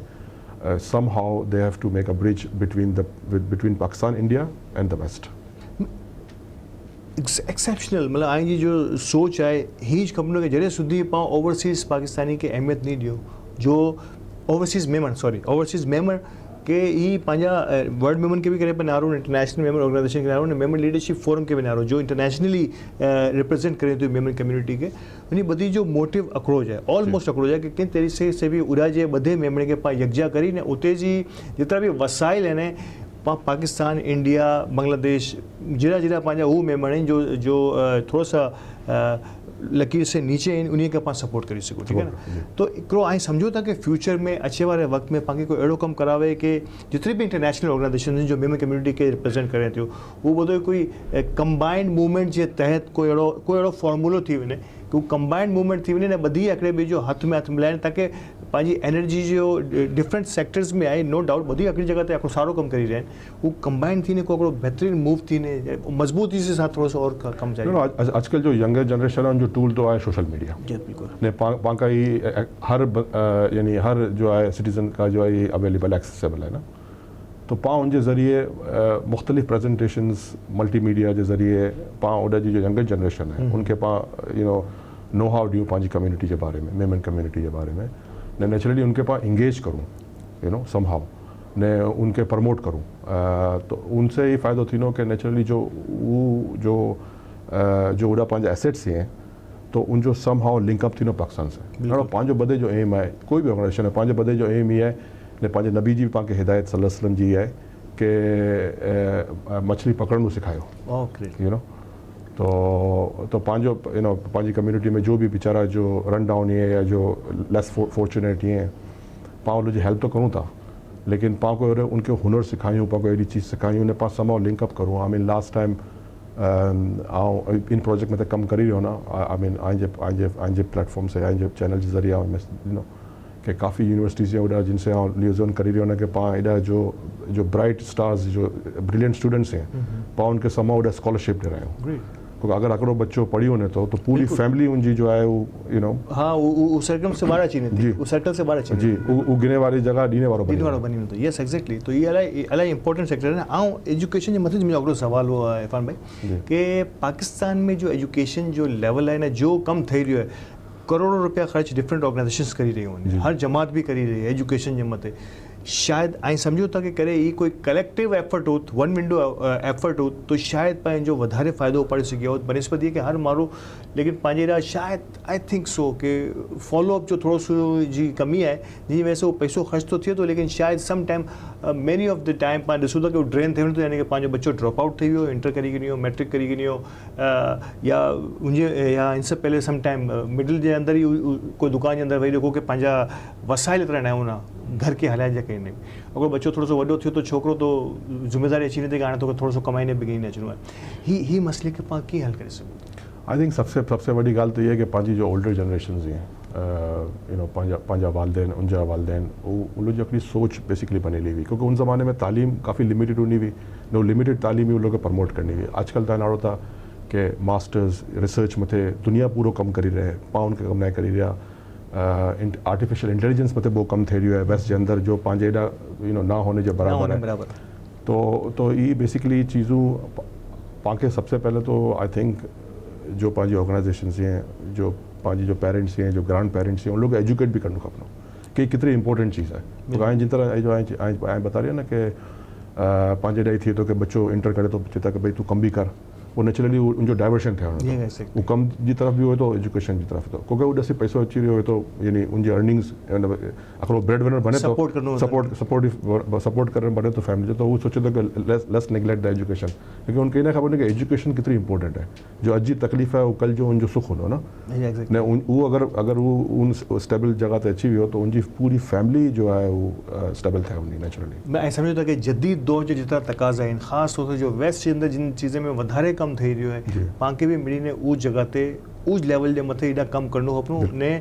somehow they have to make a bridge between Pakistan, India and the West. Exceptional मतलब आई जो सोच है हीज कंपनी के जरिए सुधी पाँ ओवरसीज़ पाकिस्तानी के अहमियत नहीं दियो जो ओवरसीज़ मेंबर के ही पंजा वर्ल्ड मेंबर के भी करे पर नारो इंटरनेशनल मेंबर ऑर्गेनाइजेशन के नारो मेंबर लीडरशिप फोरम के भी नारो जो इंटरनेशनली रिप्रेजेंट करें तो मेंबर कम्युनिटी के उन्हीं बदी जो मोटिव अक्रोच है ऑलमोस्ट अक्रोच है कि किन तरीके से भी उड़ा जे बधे मेंबर के पास यकजा करी ने उते जी जितना भी वसाइल है ने पाकिस्तान इंडिया बांग्लादेश जिला पंहिंजा हू मेंबर आहिनि जो थोरो सा लकीर से नीचे आहिनि उन्हीं के पास सपोर्ट करी सघो ठीक है ना तो हिकिड़ो ऐं सम्झो था कि फ्यूचर में अचे वारे वक़्त में पाण खे कोई अहिड़ो कमु करावे कि जेतिरी बि इंटरनेशनल ऑर्गेनाइजेशन जो मेंबर कम्युनिटी खे रिप्रेजेंट करे थियो उहो ॿुधो कोई कंबाइंड मूवमेंट जे तहत कोई अहिड़ो फॉर्मूलो थी वञे कि वो कंबाइंड मूवमेंट थी वञे न ॿधी हिकिड़े ॿिए जो हथ में हथ मिलाइनि ताकी पंहिंजी एनर्जी जो डिफरेंट सेक्टर्स में आहे नो डाउट ॿधी हिकिड़ी जॻह ते हिकिड़ो सारो कमु करी रहिया आहिनि उहो कंबाइंड थी ने को हिकिड़ो बहितरीनु मूव थी ने मज़बूती से साथ थोरो सो और कमु जारी आजकल जो यंगर जनरेशन है उनजो टूल तो है सोशल मीडिया जी बिल्कुल ने पाण का ही हर यानी हर जो है सिटीजन का जो है ये अवेलेबल एक्सेसिबल है ना तो पाँ उनके ज़रिए मुख्तलिफ प्रेजेंटेशंस मल्टीमीडिया के ज़रिए पाँ उन जी जो यंगर जनरेशन है उनके पाँ नो हाउ ड्यू पंहिंजी कम्युनिटी के बारे में मेमन कम्युनिटी के बारे में ने नेचुरली उनके पास इंगेज करूँ सम हाउ ने उनके प्रमोट करूँ तो उनसे ये फ़ायदो थी कि नेचुरली जो उड़ा पंहिंजा एसेट्स हैं तो उनजो सम हाउ लिंकअप थी पाकिस्तान से पंहिंजो बदे जो एम है कोई भी ऑर्गेनाइजेशन है पंहिंजे बदे जो एम ही है ने पंहिंजे नबी जी पाण खे हिदायत सल्लल्लाहु अलैहि वसल्लम जी है कि मछली पकड़न सिखायो तो पंहिंजो पंहिंजी कम्युनिटी में जो भी बेचारा जो रन डाउन है या जो लेस फॉर्चुनेट हैं पाँ उनकी हेल्प तो करूँ था लेकिन पाँ को उनके हुनर सिखायूं पाँ को अड़ी चीज़ सिखायूं ने पाँ समाओ लिंकअप करूँ I mean last time in project में कम करी रहो ना आई मीन आइजे प्लेटफॉर्म से आइजे चैनल के ज़रिए कि काफ़ी यूनिवर्सिटीज़ हैं जिनसे लियोजन करी रही ना कि पाँ एडा जो ब्राइट स्टार्स जो ब्रिलियंट स्टूडेंट्स हैं पाँ उनके समाओ एडा स्कॉलरशिप दे रहे हो क्योंकि अगर हिकिड़ो बच्चो पढ़ी वञे तो पूरी फैमिली उनकी जो है वो हाँ वो सर्कल से बाहर अची जी वो सर्कल से बाहर अची जी वो गिने वाली जगह ॾीने वारो बनी वेंदो यस एग्जैक्टली तो ये इलाही इंपॉर्टेंट सेक्टर है ना एजुकेशन के मथे मुंहिंजो हिकिड़ो सवाल हो है इरफान भाई कि पाकिस्तान में जो एजुकेशन जो लेवल है ना जो कम थी रही है करोड़ों रुपया ख़र्च डिफरेंट ऑर्गेनाइजेशंस करी रही आहिनि हर जमात भी करी रही है एजुकेशन के मथे शायद ऐं सम्झो था कि करे ये कोई कलेक्टिव एफर्ट हो वन विंडो एफर्ट हो तो शायद पंहिंजो वधारे फ़ाइदो पड़े सघे हो बनस्पति कि हर माण्हू लेकिन पंहिंजे शायद आई थिंक सो कि फॉलोअप जो थोरो सो जी कमी है जी वैसे वो पैसो ख़र्च तो थिए तो लेकिन शायद some time many of the time पाण ॾिसूं था कि ड्रेन थी वञे यानी कि पंहिंजो बच्चो ड्रॉप आउट थी वियो इंटर करी गिनी मैट्रिक करी गिनी या या इनसे पहले सम टाइम मिडिल के अंदर ही कोई दुकान के अंदर वेही रखो कि पंहिंजा वसाइल एतिरा न हूंदा घर के हलाए जा कहीं नहीं अगर बच्चो थोड़ा सो वड्डो थियो तो छोकरो तो जिम्मेदारी अची नहीं हाणे तो थोड़ा सो कमाईने बिगिनी अचणो है ही मसले के पाण कीअं हल करे सघूं आई थिंक सबसे वही गाल तो ये है कि पंहिंजी जो ओल्डर जनरेशन हैं पंहिंजा वालदेन उनजा वालदेन उन जो सोच बेसिकली बनेली हुई क्योंकि उन ज़माने में तालीम काफ़ी लिमिटेड हूंदी हुई नो लिमिटेड तालीम ही उन लोग प्रमोट करनी हुई आजकल तो नाड़ो था कि मास्टर्स रिसर्च मथे दुनिया पूरो कम करी रहे पाँ उनके कम न करी रहा आर्टिफिशियल इंटेलिजेंस मथे वो कम थी रही है वेस्ट के अंदर जो पाँच एडा ना होने के बराबर है तो ये बेसिकली चीज़ों पाके सबसे पहले तो आई थिंक जो पाँच ऑर्गेनाइजेशन हैं जो पाँच जो पेरेंट्स हैं जो ग्रांड पेरेंट्स हैं उन लोग एजुकेट भी करना खपनो कि कितनी इंपॉर्टेंट चीज़ है तो जिन तरह जो बता रही है ना कि पाँच एडा थी तो कि बच्चो इंटर करे तो चेता कि भाई तू कम भी कर वो नेचुरली उनजो डाइवर्शन थे वो कम की तरफ भी हो तो एजुकेशन की तरफ तो क्योंकि वो दसी पैसो अची रही हो तो यानी उनकी अर्निंग्स अगर ब्रेड विनर बने तो सपोर्ट करने बने तो फैमिली तो वो सोचे तो कि लेस नेग्लेक्ट द एजुकेशन क्योंकि उनके इन्हें खबर नहीं कि एजुकेशन कितनी इंपॉर्टेंट है जो अजी तकलीफ़ है वो कल जो उनजो सुख हो ना ने वो अगर वो उन स्टेबल जगह ते अची वियो तो उनकी पूरी फैमिली जो है वो स्टेबल थे उनकी नेचुरली मैं समझो था कि जदीद दौर जो जितना तकाजा है ख़ास तौर से जो वेस्ट के अंदर जिन चीज़ें में वधारे कम थी रही है पाण खे भी मिली ने उस जगह ते उस लेवल के मथे एडा कम करनो खपनो ने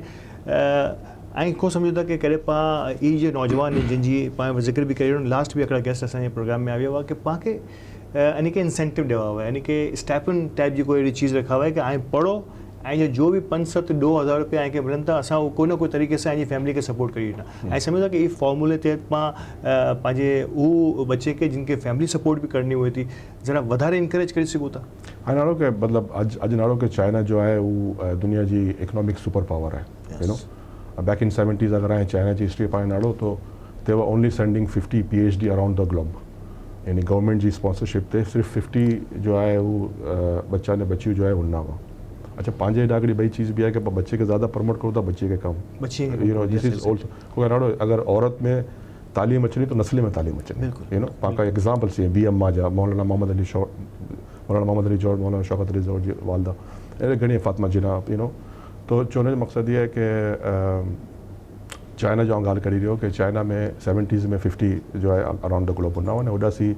ऐं को समझो था कि करे पाण ई जो नौजवान जिनजी पाण जिक्र भी करियो लास्ट भी हिकिड़ा गेस्ट असांजे प्रोग्राम में आया हुआ कि पाण खे यानी कि इंसेंटिव ॾिया हुआ यानी कि स्टाइपेंड टाइप जी कोई अहिड़ी चीज़ रखा हुआ है कि ऐं पढ़ो ऐं जो बि 5-7-2000 रुपया ऐं खे मिलनि था असां कोई न कोई तरीक़े सां पंहिंजी फैमिली खे सपोर्ट करी ॾिना ऐं सम्झो था कि इहे फॉर्मूले तहत मां पंहिंजे उहो बचे खे जिन खे फैमिली सपोर्ट बि करणी हुए थी ज़रा वधारे इंकरेज करे सघूं था। हाणे नालो के मतिलबु अॼु नालो के चाइना जो आहे उहो दुनिया जी इकोनॉमिक सुपर पावर आहे you know back in 70s अगर हाणे चाइना जी हिस्ट्री पाण नालो तो they were only sending 50 PhD around the globe यानी गवर्नमेंट जी स्पॉन्सरशिप ते सिर्फ 50 जो आहे उहो बच्चा ने बच्चियूं जो आहे उन्ना हुआ। अच्छा पंहिंजे ॾाकड़ी ॿई चीज़ बि आहे कि बच्चे के ज़्यादा प्रमोट करो था बच्चे के कम you know this is also कोई नालो अगर औरत में तालीम अचनी तो नस्ल में तालीम अचनी यू नो पाका एग्जाम्पल से BM माजा मौलाना मोहम्मद अली जौहर मौलाना शौकत अली जौहर जी वालदा अहिड़े घणी फातिमा जिना यू नो तो चवण जो मक़सदु इहा आहे कि चाइना जो ॻाल्हि करी रहियो कि चाइना में 70s में 50 जो आहे अराउंड द ग्लोब हूंदा हुआ ने उॾासी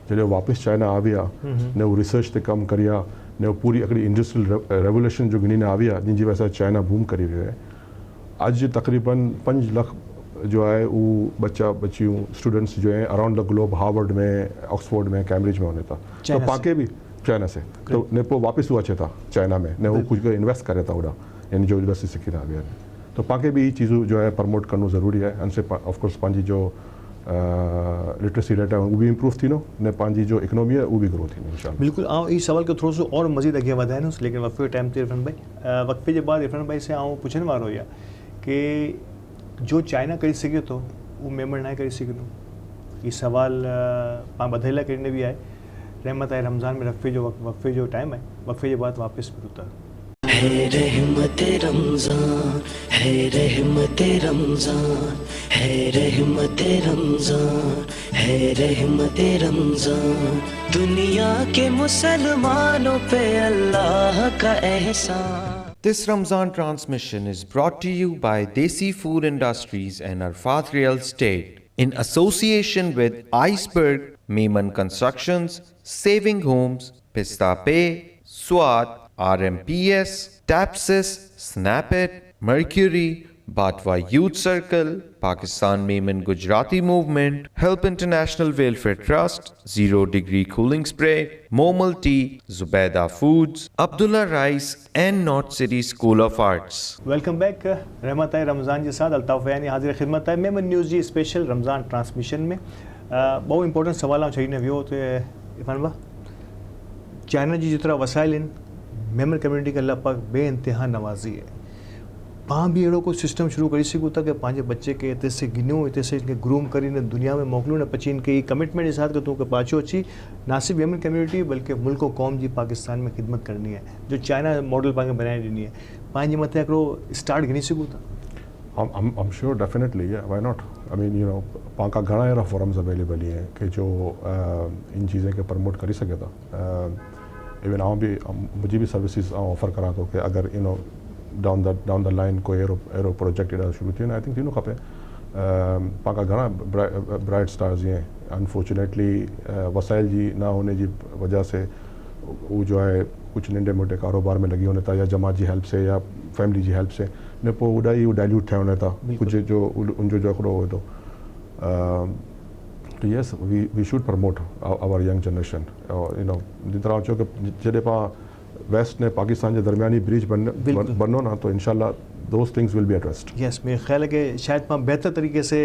जॾहिं वापसि चाइना आवी आहे ने उहो रिसर्च ते कमु करी आहे ने उहो पूरी हिकिड़ी इंडस्ट्रियल रेवोल्यूशन जो गिनी ने आवी आहे जंहिंजी वजह सां चाइना बूम करी रहियो आहे। अॼु तक़रीबन 5 लाख जो आहे उहो बच्चा बच्चियूं स्टूडेंट्स जो है अराउंड द ग्लोब हार्वर्ड में ऑक्सफोर्ड में कैम्ब्रिज में वञे था तो पाके भी चाइना से तो ने पोइ वापसि उहो अचे था चाइना में ने उहो कुझु इन्वेस्ट करे था होॾा यानी जो यूनिवर्सिटी सिखी था आहिनि तो पाके भी ये चीज़ों जो है प्रमोट करना ज़रूरी है उनसे ऑफकोर्स पंहिंजी जो लिटरेसी रेट है वो भी इम्प्रूव थी ने पंहिंजी जो इकोनॉमी है वो भी ग्रो थी इंशाल्लाह। बिल्कुल आऊं इस सवाल को थोड़ा सो और मज़ीद अॻे वधाईंदुसि लेकिन वक़्फ़े टाइम ते इरफान भाई वक़्फ़े के बाद इरफान भाई से आऊं पुछण वारो या कि जो चाइना करी सघे थो वो मेंबर ना करी सघंदो ये सवाल पाण ॿधे लाइ करने भी आहे रहमत आहे रमज़ान में वक़्फ़े जो टाइम है वक़्फ़े के बाद वापस मिलूं है रहमत रमज़ान है रहमत रमज़ान है रहमत रमज़ान है रहमत रमज़ान दुनिया के मुसलमानों पे अल्लाह का एहसान। This Ramzan transmission is brought to you by Desi Food Industries and Arfat Real Estate in association with Iceberg, Maiman Constructions, Saving Homes, Pista Pay, SWAT, RMPS, Tapsis, Snapit, Mercury, Batwa Youth Circle, Pakistan Maiman Gujarati Movement, Help International Welfare Trust, Zero Degree Cooling Spray, Momal Tea, Zubaida Foods, Abdullah Rice and North City School of Arts. Welcome back रहमत है रमज़ान के साथ अल्ताफ़ वयानी हाज़िर खिदमत है Memon news जी special Ramzan transmission में बहुत important सवाल छॾीने वियो तो इरफान भाउ चाइना जी जेतिरा वसाइल आहिनि मेमन कम्युनिटी खे लॻभॻि बेइंतिहा नवाज़ी है पाण भी अहिड़ो कोई सिस्टम शुरू करे सघूं था कि पंहिंजे बच्चे के हिते से गिनियूं हिते से इनके ग्रूम करी ने दुनिया में मोकिलियूं न पची इनके कमिटमेंट के साथ कि तूं पाछो अची ना सिर्फ मेमन कम्युनिटी बल्कि मुल्क कौम जी पाकिस्तान में खिदमत करनी है जो चाइना मॉडल पाण बनाए ॾिनी है पंहिंजे मथे हिकिड़ो स्टार्ट गिनी सघूं था। I'm sure definitely yeah why not I mean you know पाण का घणा अहिड़ा फोरम्स अवेलेबल ही हैं कि जो इन चीज़ें के प्रमोट करी सघे था इवन आऊं भी मुझी भी सर्विसेज ऑफर करा तो कि अगर you know down the line कोई एरो प्रोजेक्ट एॾा शुरू थियनि आई थिंक थींदो खपे पाण का घणा ब्राइट स्टार्स हैं अनफॉर्चुनेटली वसाइल जी ना होने की वजह से वो जो है कुछ नंढे मोटे कारोबार में लगी होने था या जमात जी हेल्प से या फैमिली जी हेल्प से ने पोइ उॾा ई डाइल्यूट थिया होने था कुछ जो उनजो जो हिकिड़ो हुओ तो yes we should promote our young generation you know जिस तरह चो कि जॾहिं पाण वेस्ट ने पाकिस्तान के दरमियानी ब्रिज बनो ना तो इंशाल्लाह those things will be addressed. Yes, मेरे ख्याल है कि शायद पाण बेहतर तरीके से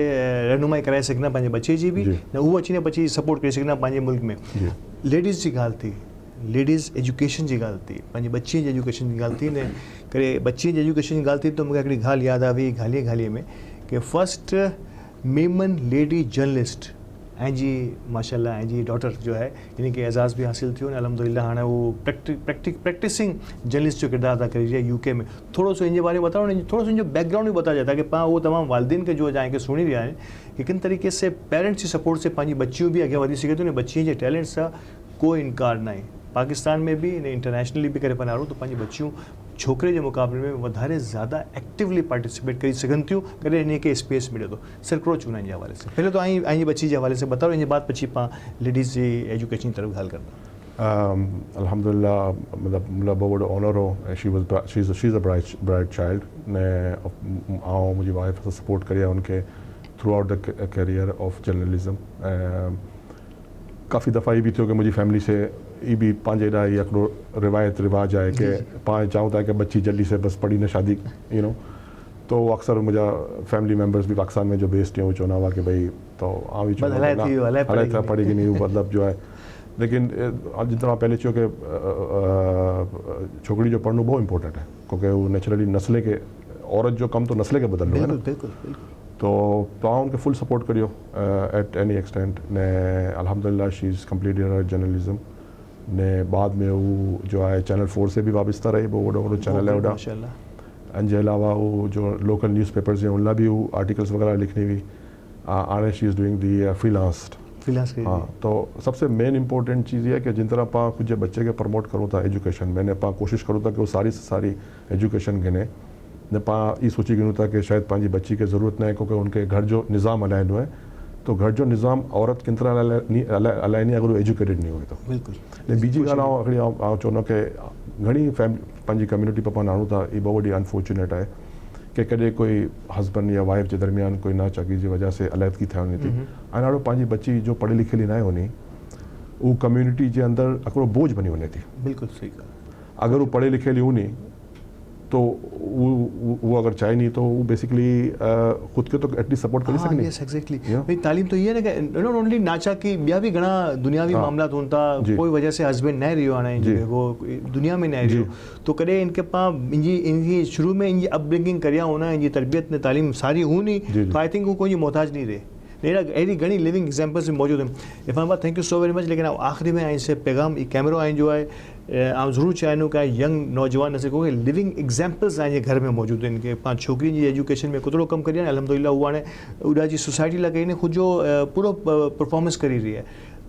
रहनुमाई कराए सघना पंहिंजे बच्चे जी भी न उहो अची ने बच्ची सपोर्ट करे सघना पंहिंजे मुल्क में लेडीज़ जी ॻाल्हि थी लेडीज़ एजुकेशन जी ॻाल्हि थी पंहिंजे बच्ची जी एजुकेशन जी ॻाल्हि थी ने करे बच्ची जी एजुकेशन जी ॻाल्हि थी तो मूंखे हिकिड़ी ॻाल्हि यादि आई ॻाल्हि में कि फर्स्ट मेमन लेडी जर्नलिस्ट ऐं जी माशाल्लाह ऐं जी डॉटर जो है इनके एजाज़ भी हासिल थियो अल्हम्दुलिल्लाह हाँ वो प्रैक्टिसिंग जर्नलिस्ट जो किरदार अदा करी है यूके में थोड़ा सो इन बारे में बताओ थोड़ा सा इन बैकग्राउंड भी बताया जाता है कि पाँ वो तमाम वालदेन के जो जाए के सुनी रहा है कि किन तरीके से पेरेंट्स की सपोर्ट से पंहिंजी बच्चियों भी अॻियां वधी सघे थो ने बच्चियों के टैलेंट सां कोई इनकार ना है पाकिस्तान में भी ने इंटरनेशनली भी करे पनारो तो पंहिंजी बच्चियों छोकरे के मुकाबले में वधारे ज़्यादा एक्टिवली पार्टिसिपेट करी सघनि थियूं करे इन के स्पेस मिले तो सर क्रोच हुन जे हवाले से पहले तो आई बच्ची के हवाले से बताओ इन बाद पछी पाँ लेडीज़ की एजुकेशन की तरफ ॻाल्हि करना अल्हम्दुलिल्लाह मतलब बहुत वॾो ऑनर हो she is a bright child ने आऊं मुंहिंजी वाइफ सपोर्ट करी उनके through out the career of journalism काफ़ी दफ़ा ये भी थियो कि मुंहिंजी फैमिली से ये भी पंहिंजे एॾा ई हिकिड़ो रिवायत रिवाज आहे कि पाण चाहूं था कि बच्ची जल्दी से बस पढ़ी न शादी तो अक्सर मुंहिंजा फैमिली मेम्बर्स भी पाकिस्तान में जो बेस्ड हैं वो चवंदा हुआ कि भाई तो आउं ई हलाए था पढ़ी की नहीं मतिलब जो है लेकिन जितना पहले चयो कि छोकरी जो पढ़ना बहुत इंपॉर्टेंट है क्योंकि वो नेचुरली नस्ले के औरत जो कम तो नस्ले के बदलनो है ना तो उनके फुल सपोर्ट करियो एट एनी एक्सटेंट ने अल्हम्दुलिल्लाह she is completed her journalism ने बाद में वो जो है चैनल 4 से भी वाबस्ता रही वो वॾो चैनल है वॾा इनजे अलावा वो जो लोकल न्यूज़पेपर्स हैं उन भी वो आर्टिकल्स वगैरह लिखनी हुई आने she is doing the freelance हाँ तो सबसे मेन इंपॉर्टेंट चीज़ ये है कि जिन तरह पा कुछ बच्चे के प्रमोट करूँ था एजुकेशन मैंने पा कोशिश करूँ था कि वो सारी से सारी एजुकेशन गिने ने पा ये सोची गिनूं था कि शायद पंहिंजी बच्ची के ज़रूरत न है क्योंकि उनके घर जो निज़ाम हलाइनो है तो घर जो निज़ाम औरत किन तरह हलाइनी अगर वो एजुकेटेड नहीं हुई तो बिल्कुल बीजी ॻाल्हि हिकिड़ी आउं चवंदो कि घणी पंहिंजी कम्युनिटी पर पाण आणूं था ये बहुत वॾी अनफॉर्चुनेट है कि कॾहिं कोई हस्बैंड या वाइफ के दरमियान कोई नाचागी की वजह से अलहदगी थी वञे थी ऐं ॾाढो पंहिंजी बच्ची जो पढ़ी लिखियलु न आहे वञी वो कम्युनिटी के अंदर हिकिड़ो बोझ बनी वञे थी बिल्कुल सही अगर वो पढ़ी लिखियलु हूंदी तो वो अगर चाहे नहीं तो वो बेसिकली खुद के तो एटलीस्ट सपोर्ट कर सकें यस एग्जैक्टली भाई तालीम तो ये है ना कि नॉट ओनली नाचा की ॿिया भी घणा दुनियावी मामला हों था कोई वजह से हस्बैंड न रहियो हाणे वो दुनिया में न रहियो तो कॾहिं इनके पास इनकी शुरू में इनकी अपब्रिंगिंग करिया होना इनकी तरबियत ने तालीम सारी हुई तो आई थिंक वो कोई मोहताज नहीं रहे अहिड़ी घणी लिविंग एग्जाम्पल्स भी मौजूद हैं इरफान भाई thank you so very much लेकिन आखिरी में ऐसे पैगाम कैमरो आइन जो है आउं ज़रूरु चाहियूं कि यंग नौजवान से को लिविंग एग्जाम्पल्स आहिनि घर में मौजूद आहिनि कि पाण छोकिरियुनि जी एजुकेशन में केतिरो कमु करी आहे अल्हम्दुलिल्लाह उहा हाणे उॾा जी सोसाइटी लाइ कई ख़ुदि जो पूरो परफॉर्मेंस करी रही है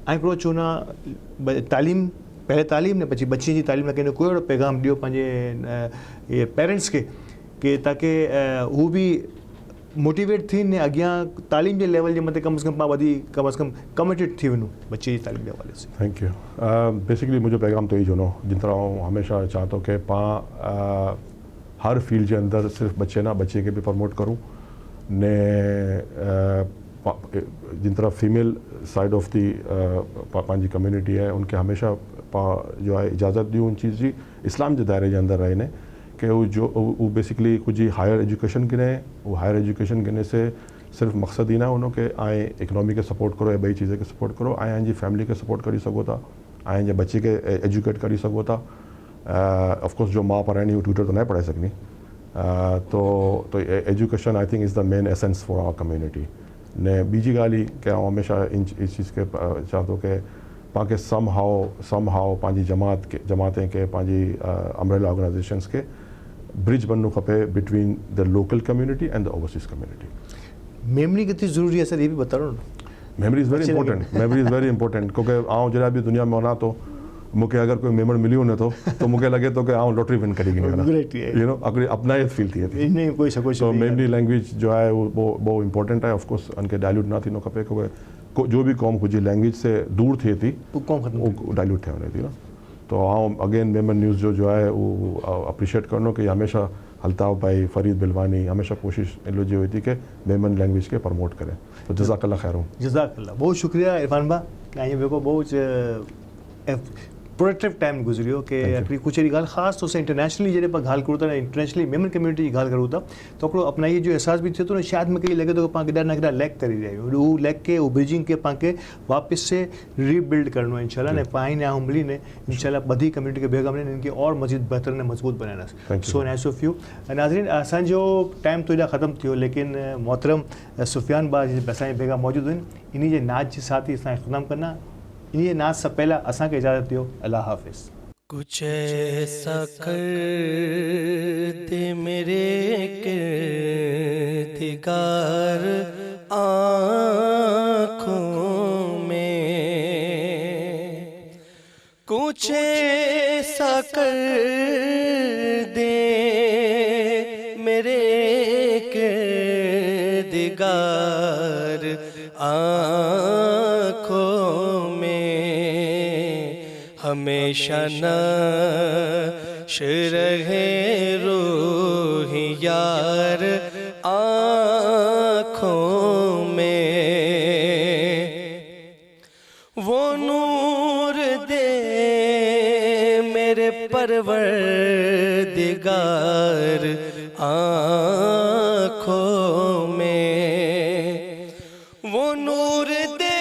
ऐं हिकिड़ो चवंदा तालीम पहले तालीम ने बच्ची जी तालीम लाइ कोई अहिड़ो पैगाम ॾियो पंहिंजे ये पेरेंट्स के कि ताकि हू भी मोटिवेट थी ने अॻियां तालीम के लेवल के मथे कम से कम कमिटेड थी वञूं बच्चे की तालीम के हवाले से थैंक यू बेसिकली मुझे पैगाम तो यही चुनो जिन तरह हूँ हमेशा चाहता हूँ कि पाँ हर फील्ड के अंदर सिर्फ बच्चे ना बच्चे के भी प्रमोट करूँ ने जिन तरह फीमेल साइड ऑफ दी पंहिंजी कम्युनिटी है उनके हमेशा जो है इजाज़त दी उन चीज़ जी इस्लाम के दायरे के अंदर रहे ने कि वो बेसिकली कुछ हायर एजुकेशन गिने वो हायर एजुकेशन गिने से सिर्फ मकसद ही ना उन्हों के आए इकनॉमी के सपोर्ट करो या बई चीज़ें के सपोर्ट करो आए जी फैमिली के सपोर्ट करी सको था आए जे बच्चे के एजुकेट करी सको था ऑफकोर्स जो माँ पढ़ानी वो ट्यूटर तो नहीं पढ़ाई सकनी तो education I think is the main essence for our community ने बीजी ॻाल्हि कि हमेशा इस चीज़ के चाहतो कि पाके सम हाउ पंहिंजी जमातें के पंहिंजी अम्ब्रेला ऑर्गेनाइजेशंस के ब्रिज बननो खपे between the local community and the overseas community memory कितनी ज़रूरी है सर ये भी बता रहा हूँ मेमोरी इज़ वेरी इंपॉर्टेंट क्योंकि आउं जॾहिं बि दुनिया में वञा तो मूंखे अगर कोई मेमोरी मिली वञे तो मूंखे लगे तो कि आउं लॉटरी विन करी यू नो अगर अपनायत फील थिए थी तो मेमोरी लैंग्वेज जो है वो इम्पोर्टेंट है ऑफकोर्स उनके डायल्यूट ना थियणो खपे क्योंकि जो भी कौम हुई लैंग्वेज से दूर थिए थी वो डायल्यूट थिए वञे थी ना तो आउं अगेन मेमन न्यूज़ जो है वो अप्रिशिएट करनो कि हमेशा अल्ताफ़ भाई फरीद बिलवानी हमेशा कोशिश इन जी हुई थी कि मेमन लैंग्वेज के प्रमोट करें तो जज़ाकल्लाह खैर हूँ जज़ाकल्लाह बहुत शुक्रिया इरफान भाई ऐं जेको बहुत प्रोडक्टिव टाइम गुजरियो कि कुछ अहिड़ी ॻाल्हि ख़ासि तौर सां इंटरनेशनली जॾहिं पाण ॻाल्हि करूं था इंटरनेशनली मेमन कम्युनिटी जी ॻाल्हि करूं था तो हिकिड़ो अपना इहो जो एहसासु बि थिए थो न शायदि मूंखे इहो लॻे थो कि पाण केॾा न केॾा लैक करे रहिया आहियूं उहो लैक के उहो ब्रिजिंग के पाण खे वापसि से रीबिल्ड करिणो आहे इंशाल्लाह ने पाण ने मिली ने इंशाल्लाह बधी कम्युनिटी खे बेगम ने इनके और मज़ीद बहितर ने मज़बूत बनाइणसि सो नाइस ऑफ यू नाज़रीन असांजो टाइम तो एॾा ख़तमु थियो लेकिन मोहतरम सुफ़ियान बा असांजे बेगा मौजूदु आहिनि इन जे नाच जे साथ ही असां ख़तमु कंदा इन जे नाच सां पहिला असांखे इजाज़त ॾियो अल्लाह हाफ़िज़ कुछ ऐसा कर दे मेरे किरदार आँखों में कुछ ऐसा कर दे मेरे किरदार आँखों में हमेशा नश रहे रूही यार आँखों में वो नूर परवरदिगार आँखों में, वो नूर दे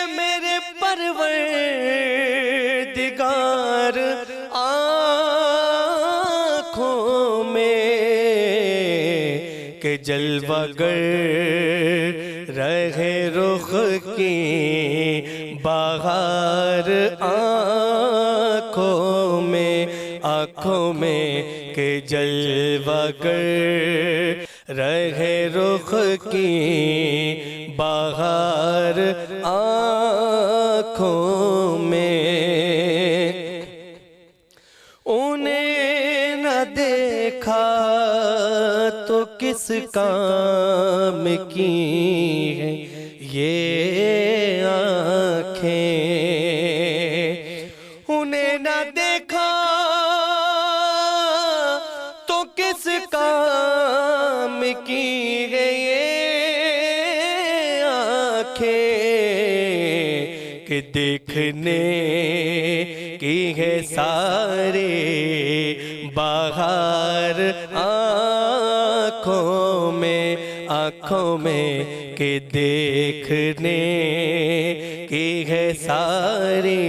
मेरे परवरदिगार आँखों में, के जलवागर रहे रुख की बहार आँखों में, के जलवागर रहे रुख की बहार आँखों में। उन्हें न देखा तो किस काम की है ये आँखें, उन्हें न देखा तो किस काम की है ये आँखें, कि देखने की है सारे बाहर आँखों में, के देखने की है सारी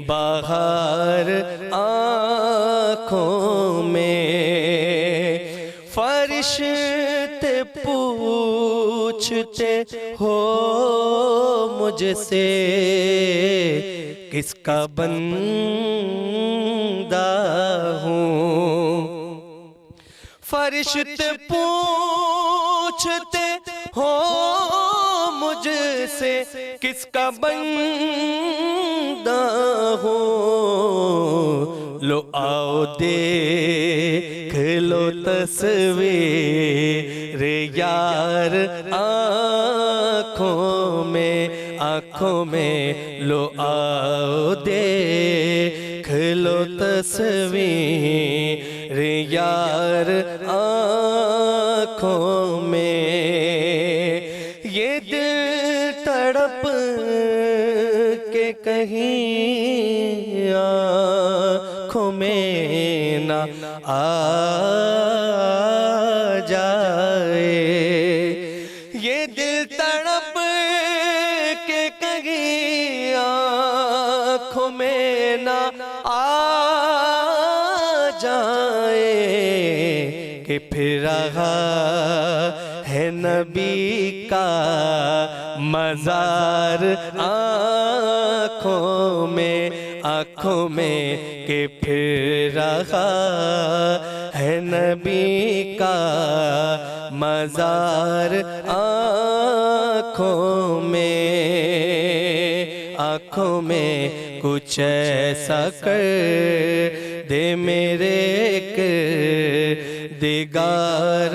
बाहर आँखों में। फरिश्ते पूछते हो मुझसे किसका बंदा हूँ, फरिश्ते पूछते हो मुझसे किसका बंदा हूँ, लो आओ देख लो तस्वीर यार आँखों में, लो आओ देख लो तस्वीर यार आँखों में। ये दिल तड़प के कहीं आँखों में ना आ जाए, ये दिल तड़प के कहीं आँखों में ना आ जाए, कि फिर रहा है नबी का मज़ार आँखों में, कि फिर रहा है नबी का मज़ार आँखों में, कुछ ऐसा कर दे मेरे दिगार